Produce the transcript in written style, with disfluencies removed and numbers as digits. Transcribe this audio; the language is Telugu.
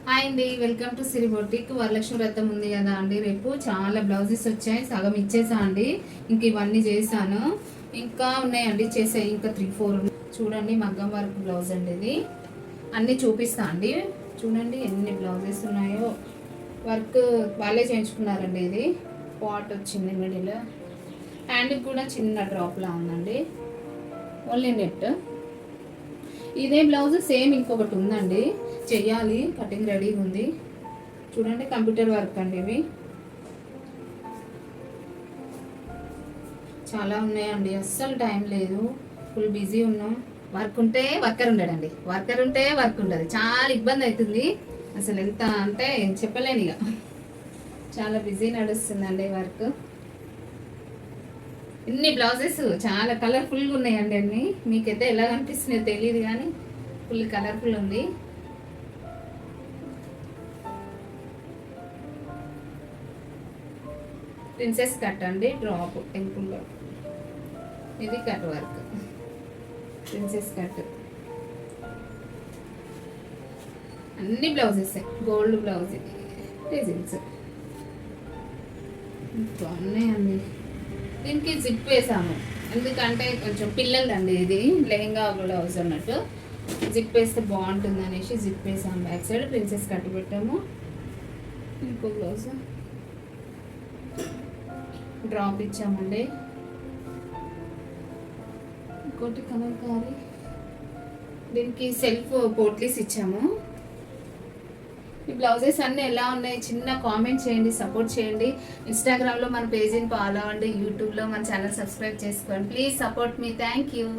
హాయ్ అండి, welcome to Siri boutique. Varalakshmi వ్రతం ఉంది కదా అండి, రేపు చాలా బ్లౌజెస్ వచ్చాయి. సగం ఇచ్చేసా అండి, ఇంక ఇవన్నీ చేశాను. ఇంకా ఉన్నాయండి చేసాయి, ఇంకా 3-4 చూడండి. మగ్గం వర్క్ బ్లౌజ్ అండి ఇది. అన్నీ చూపిస్తా అండి. చూడండి ఎన్ని బ్లౌజెస్ ఉన్నాయో. వర్క్ వాళ్ళే చేయించుకున్నారండి. ఇది పాట్ వచ్చింది మిడిల్. హ్యాండ్కి కూడా చిన్న డ్రాప్లా ఉందండి, ఓన్లీ నెట్. ఇదే బ్లౌజ్ సేమ్ ఇంకొకటి ఉందండి, చెయ్యాలి. కటింగ్ రెడీగా ఉంది. చూడండి కంప్యూటర్ వర్క్ అండి. ఇవి చాలా ఉన్నాయండి, అస్సలు టైం లేదు, ఫుల్ బిజీ ఉన్నాం. వర్క్ ఉంటే వర్కర్ ఉండడండి, వర్కర్ ఉంటే వర్క్ ఉండదు. చాలా ఇబ్బంది అవుతుంది అసలు, ఎంత అంటే చెప్పలేను ఇక. చాలా బిజీ నడుస్తుందండి వర్క్. ఇన్ని బ్లౌజెస్ చాలా కలర్ఫుల్గా ఉన్నాయండి అన్ని. మీకైతే ఎలా కనిపిస్తున్నాయో తెలియదు కానీ ఫుల్ కలర్ఫుల్ ఉంది. ప్రిన్సెస్ కట్ అండి, డ్రాప్ టెంపుల్లో. ఇది కట్ వర్క్, ప్రిన్సెస్ కట్. అన్ని బ్లౌజెస్ గోల్డ్ బ్లౌజ్, డిజైన్స్ బాగున్నాయండి. దీనికి జిప్ వేసాము, ఎందుకంటే కొంచెం పిల్లలదండి ఇది, లెహంగా బ్లౌజ్ అన్నట్టు. జిప్ వేస్తే బాగుంటుంది అనేసి జిప్ వేసాము. బ్యాక్ సైడ్ ప్రిన్సెస్ కట్టి పెట్టాము. ఇంకో బ్లౌజ్ డ్రాప్ ఇచ్చామండి. ఇంకోటి కలంకారీ, దీనికి సెల్ఫ్ పోట్లీస్ ఇచ్చాము. ఈ బ్లౌజెస్ అన్నీ ఎలా ఉన్నాయి చిన్న కామెంట్ చేయండి, సపోర్ట్ చేయండి. ఇన్స్టాగ్రామ్లో మన పేజీని ఫాలో అవ్వండి, యూట్యూబ్లో మన ఛానల్ సబ్స్క్రైబ్ చేసుకోండి. Please support me. Thank you.